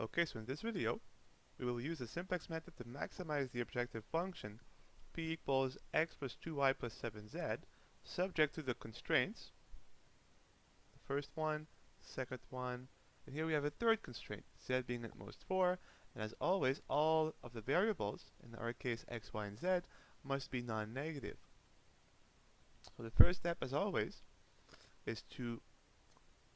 Okay, so in this video, we will use the simplex method to maximize the objective function p equals x plus 2y plus 7z, subject to the constraints, the first one, second one, and here we have a third constraint, z being at most 4, and as always, all of the variables, in our case x, y, and z, must be non-negative. So the first step, as always, is to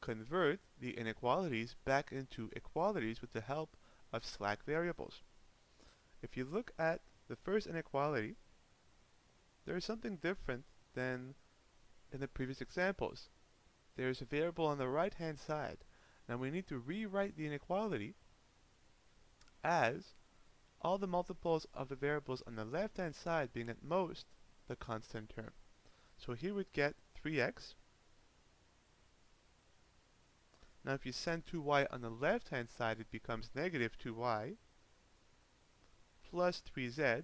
convert the inequalities back into equalities with the help of slack variables. If you look at the first inequality, there is something different than in the previous examples. There is a variable on the right hand side. Now we need to rewrite the inequality as all the multiples of the variables on the left hand side being at most the constant term. So here we'd get 3x. Now if you send 2y on the left hand side, it becomes negative 2y plus 3z,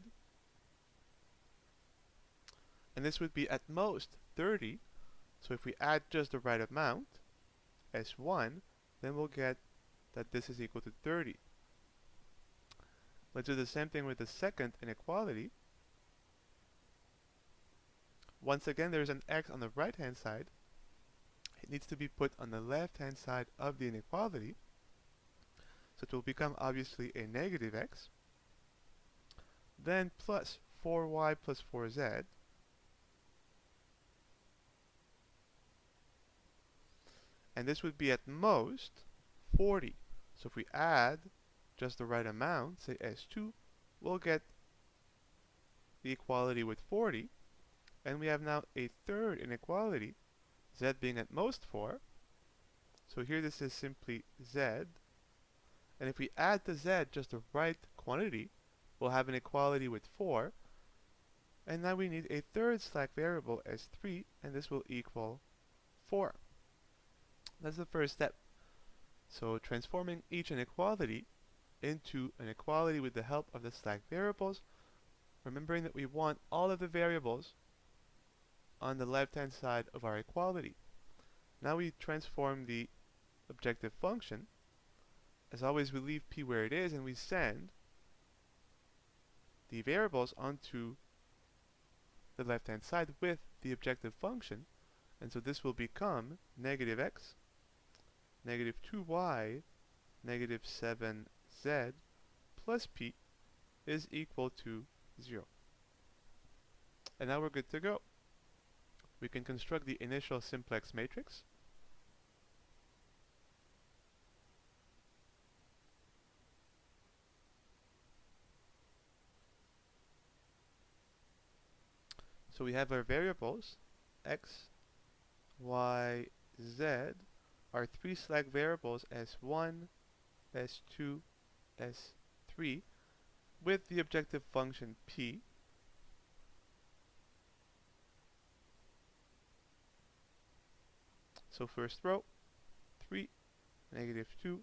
and this would be at most 30. So if we add just the right amount, s1, then we'll get that this is equal to 30. Let's do the same thing with the second inequality. Once again, there's an x on the right hand side. It needs to be put on the left hand side of the inequality. So it will become obviously a negative x. Then plus 4y plus 4z. And this would be at most 40. So if we add just the right amount, say s2, we'll get the equality with 40. And we have now a third inequality, z being at most 4. So here this is simply z. And if we add to z just the right quantity, we'll have an equality with 4. And now we need a third slack variable s3, and this will equal 4. That's the first step. So transforming each inequality into an equality with the help of the slack variables, remembering that we want all of the variables on the left hand side of our equality. Now we transform the objective function. As always, we leave p where it is and we send the variables onto the left hand side with the objective function, and so this will become negative x, negative 2y, negative 7z plus p is equal to 0. And now we're good to go. We can construct the initial simplex matrix. So we have our variables x, y, z, our three slack variables s1, s2, s3, with the objective function p. So first row, 3, negative 2,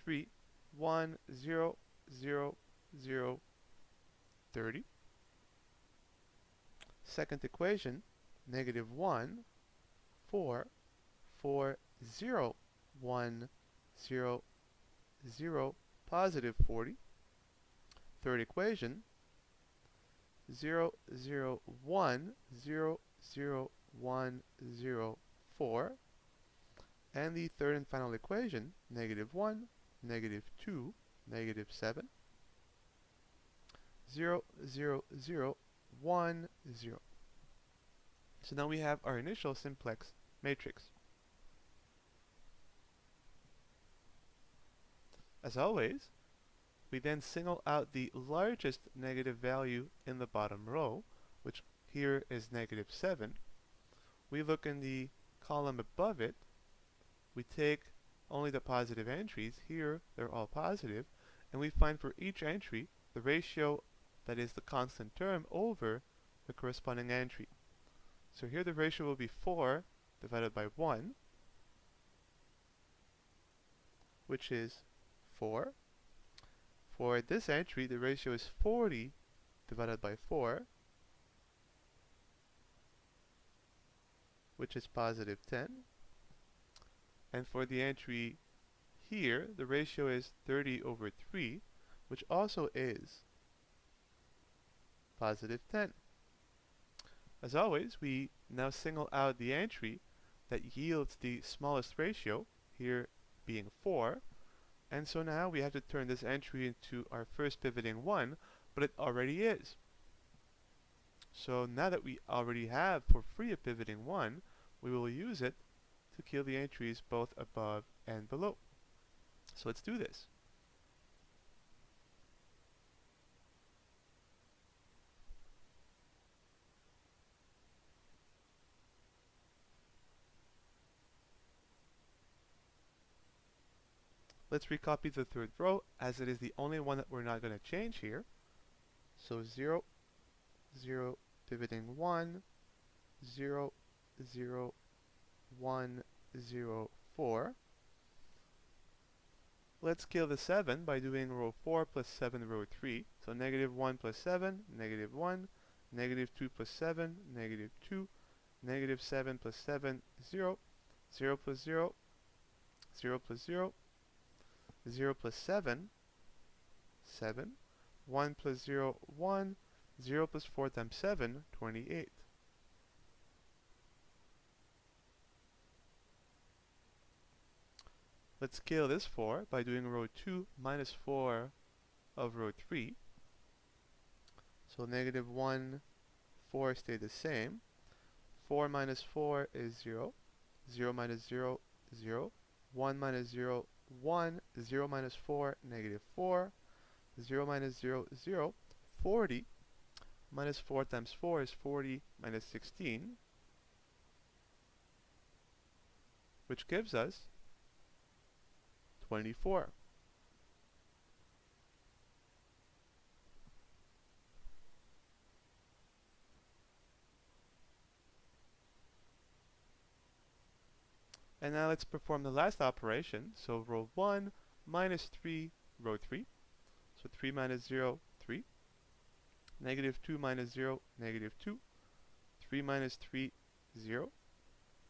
3, 1, 0, 0, 0, 30. Second equation, negative 1, 4, 4, 0, 1, 0, 0, positive 40. Third equation, 0, 0, 1, 0, 0, 1, 0, 4. And the third and final equation, negative 1, negative 2, negative 7, 0, 0, 0, 1, 0. So now we have our initial simplex matrix. As always, we then single out the largest negative value in the bottom row, which here is negative 7. We look in the column above it. We take only the positive entries. Here, they're all positive. And we find for each entry the ratio that is the constant term over the corresponding entry. So here the ratio will be 4 divided by 1, which is 4. For this entry, the ratio is 40 divided by 4, which is positive 10. And for the entry here the ratio is 30 over 3, which also is positive 10. As always, we now single out the entry that yields the smallest ratio, here being 4, and so now we have to turn this entry into our first pivoting 1, but it already is. So now that we already have for free a pivoting 1, we will use it to kill the entries both above and below. So let's do this. Let's recopy the third row as it is the only one that we're not going to change here. So 0, 0, pivoting 1, 0, 0, 1, 0, 4. Let's kill the 7 by doing row 4 plus 7 row 3. So negative 1 plus 7, negative 1, negative 2 plus 7, negative 2, negative 7 plus 7, 0, 0 plus 0, 0 plus 0, 0 plus 7, 7, 1 plus 0, 1, 0 plus 4 times 7, 28. Let's scale this 4 by doing row 2 minus 4 of row 3. So negative 1, 4 stay the same. 4 minus 4 is 0. 0 minus 0, 0. 1 minus 0, 1. 0 minus 4, negative 4. 0 minus 0, 0. 40 minus 4 times 4 is 40 minus 16, which gives us 24. And now let's perform the last operation. So row 1 minus 3, row 3. So 3 minus 0, 3. Negative 2 minus 0, negative 2. 3 minus 3, 0.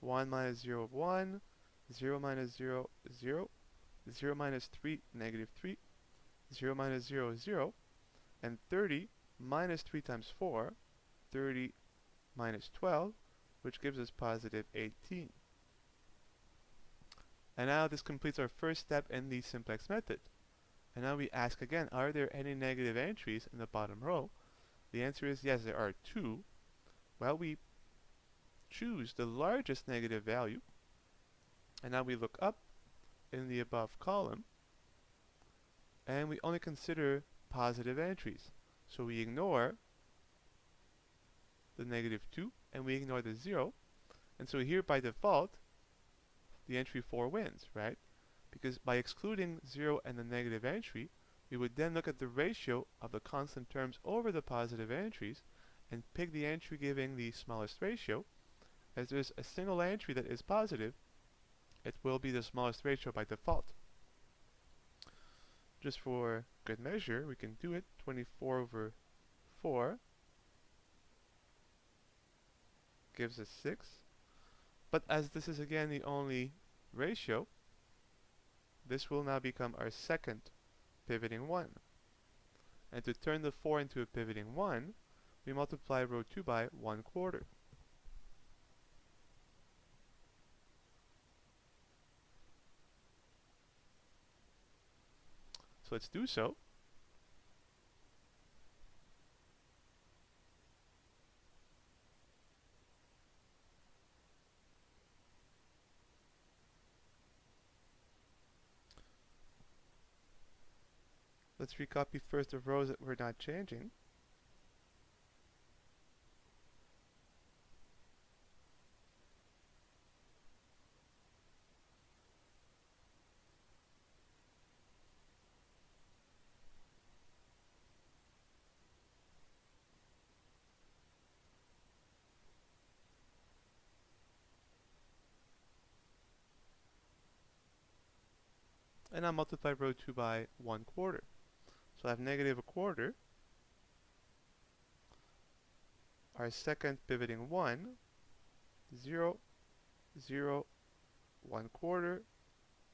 1 minus 0, 1. 0 minus 0, 0. 0 minus 3, negative 3. 0 minus 0, 0. And 30 minus 3 times 4, 30 minus 12, which gives us positive 18. And now this completes our first step in the simplex method. And now we ask again, are there any negative entries in the bottom row? The answer is yes, there are 2. Well, we choose the largest negative value, and now we look up in the above column, and we only consider positive entries. So we ignore the negative 2, and we ignore the 0, and so here by default, the entry 4 wins, right? Because by excluding 0 and the negative entry, we would then look at the ratio of the constant terms over the positive entries and pick the entry giving the smallest ratio. As there's a single entry that is positive, it will be the smallest ratio by default. Just for good measure, we can do it. 24 over 4 gives us 6. But as this is again the only ratio, this will now become our second pivoting 1. And to turn the 4 into a pivoting 1, we multiply row 2 by 1/4. So let's do so. Let's recopy first the rows that we're not changing. And I'll multiply row 2 by 1/4. So I have negative 1/4. Our second pivoting 1, 0, 0, 1/4,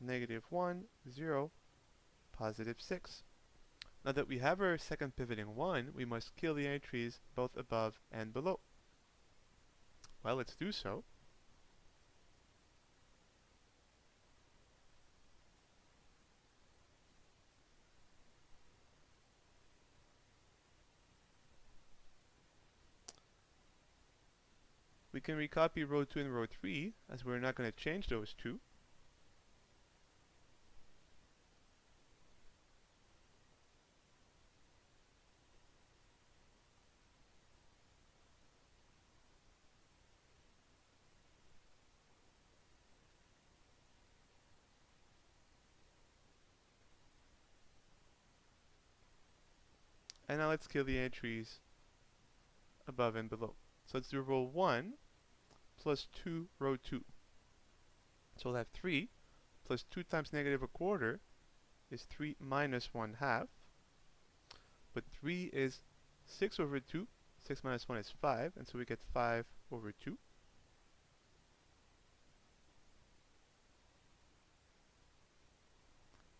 -1, 0, +6. Now that we have our second pivoting 1, we must kill the entries both above and below. Well, let's do so. We can recopy row 2 and row 3, as we're not going to change those two. And now let's kill the entries above and below. So let's do row 1 plus 2 row 2. So we'll have 3 plus 2 times -1/4 is 3 minus 1/2. But 3 is 6 over 2. 6 minus 1 is 5, and so we get 5 over 2.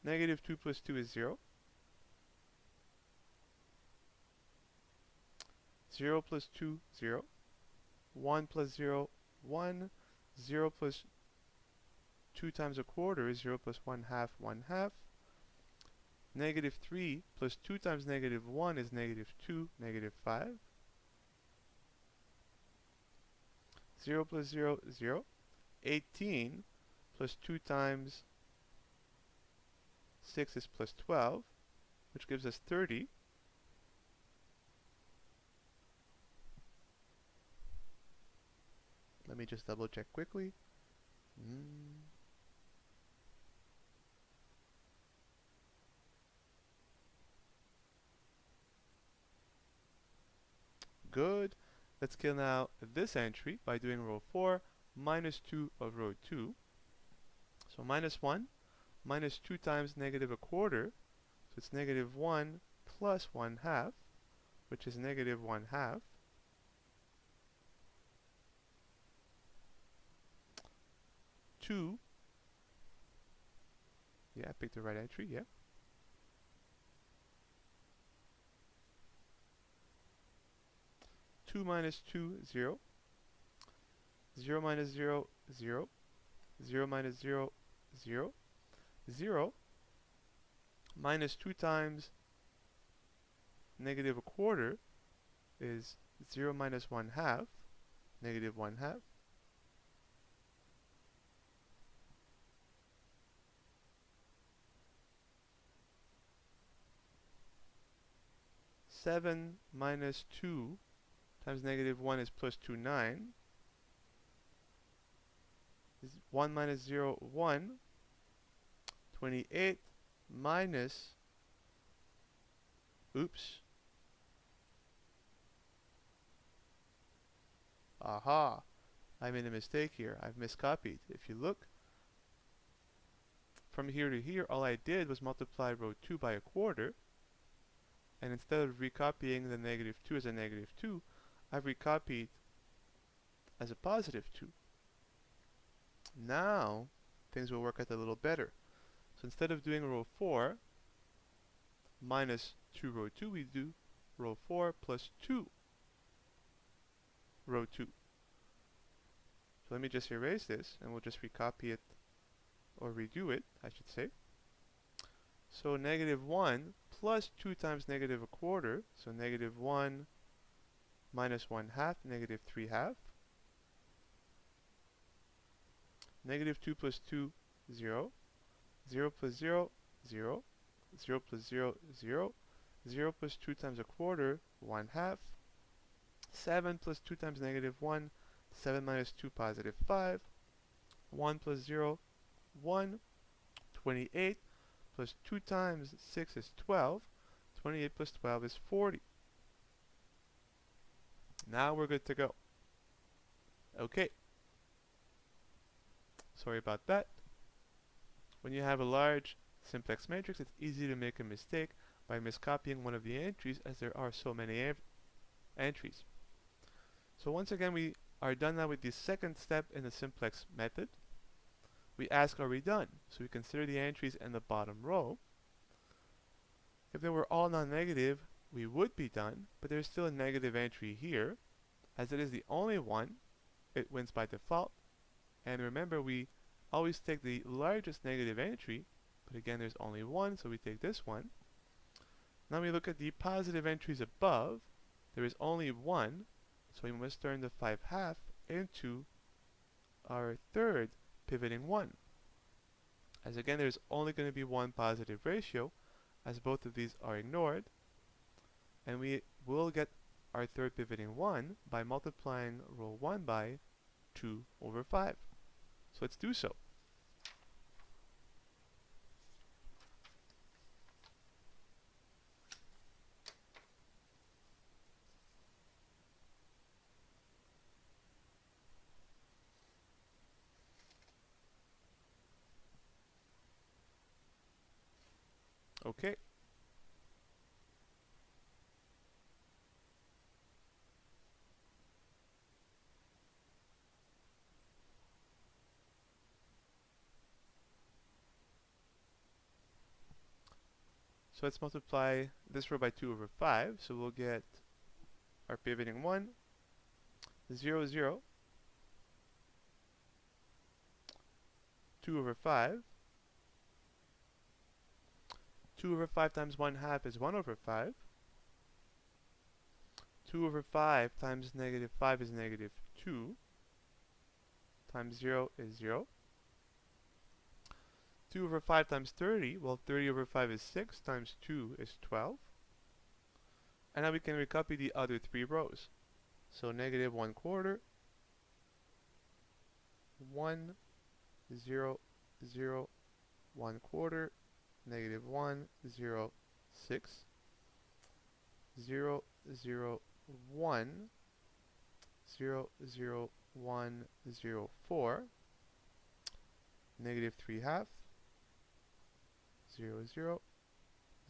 -2 plus 2 is 0. 0 plus 2, 0. 1 plus 0, 1. 0 plus 2 times 1/4 is 0 plus 1/2, 1/2. -3 plus 2 times -1 is -2, -5. 0 plus 0, 0. 18 plus 2 times 6 is plus 12, which gives us 30. Let me just double check quickly. Good. Let's kill now this entry by doing row 4 minus 2 of row 2. So -1 minus 2 times -1/4, so it's -1 plus 1/2, which is -1/2. Two. Yeah, I picked the right entry, yeah. Two minus 2, 0. 0 minus 0, 0. 0 minus 0, 0. 0 minus 2 times -1/4 is 0 minus 1/2, -1/2. 7 minus 2 times -1 is plus 2, 9. 1 minus 0, 1. 28 minus, oops. Aha, I made a mistake here. I've miscopied. If you look from here to here, all I did was multiply row 2 by 1/4. And instead of recopying the -2 as a -2, I've recopied as a +2. Now, things will work out a little better. So instead of doing row 4 minus 2 row 2, we do row 4 plus 2 row 2. So let me just erase this, and we'll just recopy it, or redo it, I should say. So -1 plus 2 times -1/4, so -1 minus 1/2, -3/2. -2 plus 2, 0. 0 plus 0, 0. 0 plus 0, 0. 0 plus 2 times 1/4, 1/2. 7 plus 2 times -1, 7 minus 2, +5. 1 plus 0, 1. 28 plus 2 times 6 is 12. 28 plus 12 is 40. Now we're good to go. Okay. Sorry about that. When you have a large simplex matrix, it's easy to make a mistake by miscopying one of the entries, as there are so many entries. So once again, we are done now with the second step in the simplex method. we ask, are we done? So we consider the entries in the bottom row. If they were all non-negative, we would be done, but there's still a negative entry here. As it is the only one, it wins by default. And remember, we always take the largest negative entry, but again, there's only one, so we take this one. Now we look at the positive entries above. There is only one, so we must turn the 5/2 into our third pivoting one. As again, there's only going to be one positive ratio, as both of these are ignored, and we will get our third pivoting one by multiplying row 1 by 2/5. So let's do so. Okay. So let's multiply this row by 2/5. So we'll get our pivoting 1, 0, 0, 2/5. 2/5 times 1/2 is 1/5. 2/5 times -5 is -2. Times 0 is 0. 2/5 times 30, well 30/5 is 6, times 2 is 12. And now we can recopy the other three rows. So -1/4, 1, 0, 0, 1/4, -1, 0, 6, 0, 0, 1, 0, 0, 1, 0, 4, -3/2, 0, 0,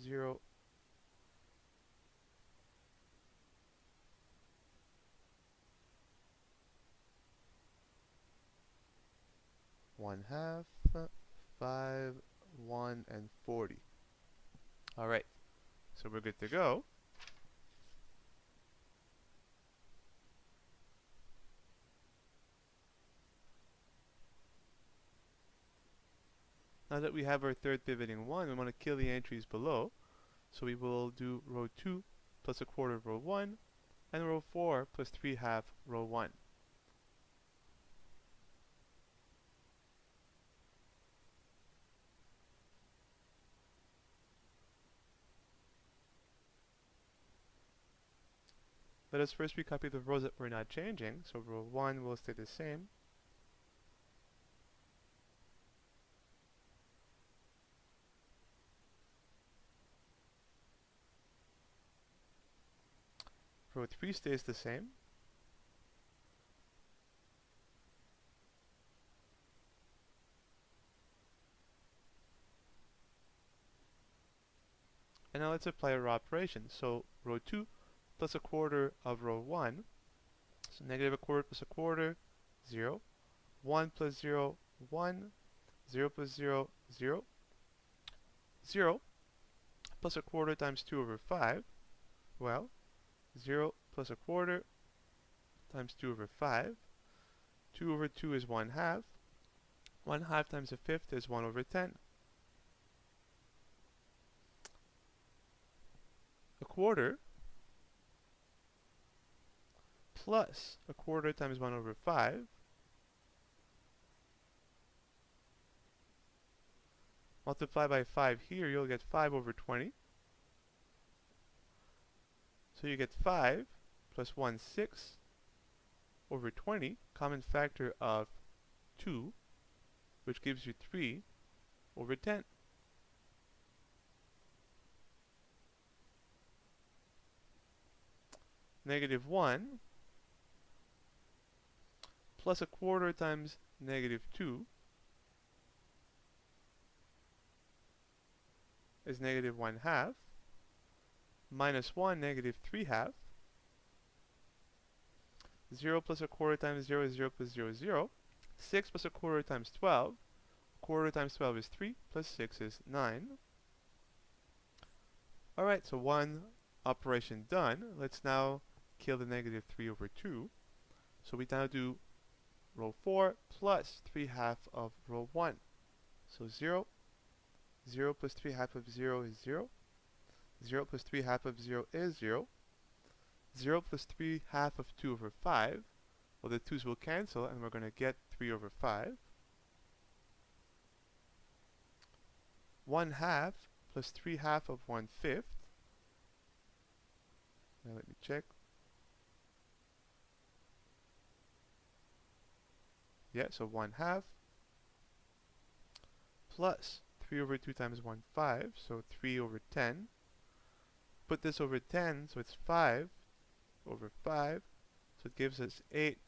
0, 1/2, 5, 1, and 40. Alright, so we're good to go. Now that we have our third pivoting 1, we want to kill the entries below. So we will do row 2 plus 1/4 row 1, and row 4 plus 3/2 row 1. Let us first recopy the rows that we're not changing. So row 1 will stay the same. Row 3 stays the same. And now let's apply our operation. So row 2 plus 1/4 of row 1. So -1/4 plus 1/4, 0. 1 plus 0, 1. 0 plus 0, 0. 0 plus 1/4 times 2/5. Well, 0 plus 1/4 times 2/5. 2/2 is 1/2. 1/2 times 1/5 is 1/10. 1/4 plus 1/4 times 1/5. Multiply by 5 here, you'll get 5/20. So you get 5 plus 1/6 over 20, common factor of 2, which gives you 3/10. -1 plus 1/4 times -2 is -1/2, minus 1, -3/2. 0 plus 1/4 times 0 is 0 plus 0 is 0. 6 plus 1/4 times 12, quarter times 12 is 3, plus 6 is 9. Alright, so one operation done. Let's now kill the negative 3 over 2. So we now do row 4 plus 3 half of row 1. So 0, 0 plus 3 half of 0 is 0. 0 plus 3 half of 0 is 0. 0 plus 3 half of 2 over 5. Well, the 2's will cancel, and we're going to get 3 over 5. 1 half plus 3 half of 1/5. Now let me check. Yeah, so 1 half plus 3 over 2 times 1/5, so 3 over 10. Put this over 10, so it's 5 over 5, so it gives us 8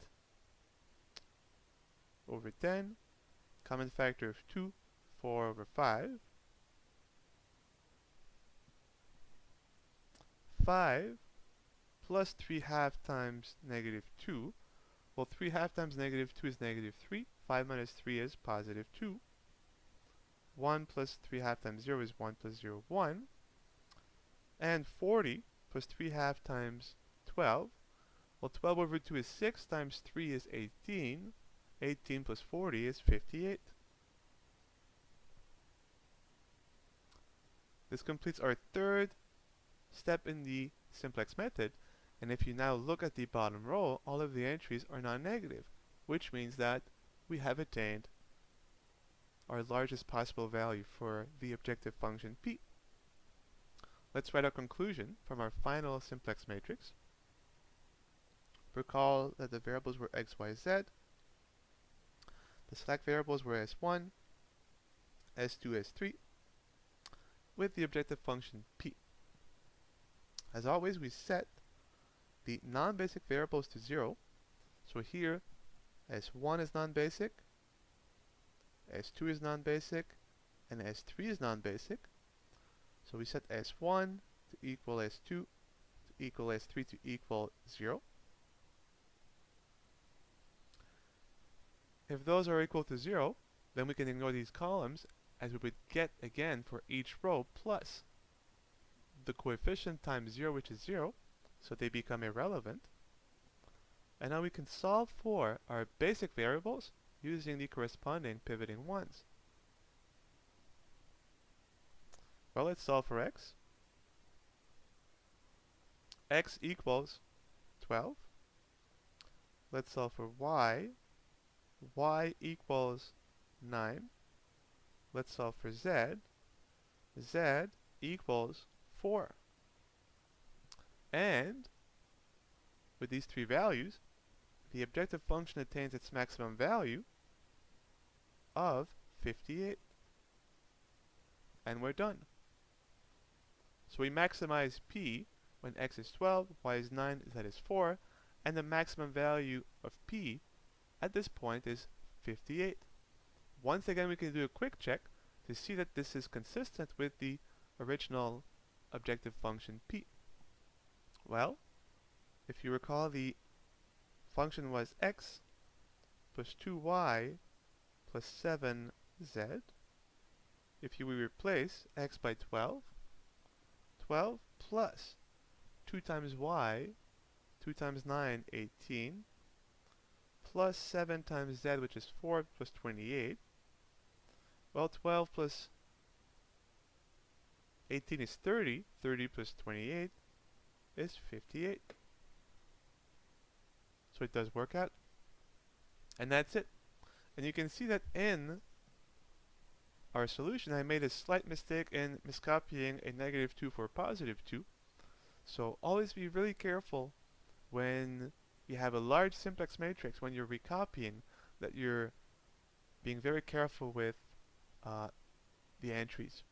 over 10. Common factor of 2, 4 over 5. 5 plus 3 half times negative 2. Well, 3 half times negative 2 is negative 3. 5 minus 3 is positive 2. 1 plus 3 half times 0 is 1 plus 0, 1. And 40 plus 3 half times 12. Well, 12 over 2 is 6 times 3 is 18. 18 plus 40 is 58. This completes our third step in the simplex method. And if you now look at the bottom row, all of the entries are non-negative, which means that we have attained our largest possible value for the objective function p. Let's write our conclusion from our final simplex matrix. Recall that the variables were x, y, z. The slack variables were s1, s2, s3, with the objective function p. As always, we set the non-basic variables to 0. So here, s1 is non-basic, s2 is non-basic, and s3 is non-basic. So we set s1 to equal s2 to equal s3 to equal 0. If those are equal to 0, then we can ignore these columns, as we would get again for each row plus the coefficient times 0, which is 0, so they become irrelevant. And now we can solve for our basic variables using the corresponding pivoting ones. Well, let's solve for x. X equals 12. Let's solve for y. Y equals 9. Let's solve for z. Z equals 4. And with these three values, the objective function attains its maximum value of 58. And we're done. So we maximize p when x is 12, y is 9, z is 4, and the maximum value of p at this point is 58. Once again, we can do a quick check to see that this is consistent with the original objective function p. Well, if you recall, the function was x plus 2y plus 7z. If you replace x by 12, 12 plus 2 times y, 2 times 9, 18, plus 7 times z, which is 4, plus 28. Well, 12 plus 18 is 30. 30 plus 28 is 58. So it does work out. And that's it. And you can see that in our solution, I made a slight mistake in miscopying a negative 2 for a positive 2. So always be really careful when you have a large simplex matrix, when you're recopying, that you're being very careful with the entries.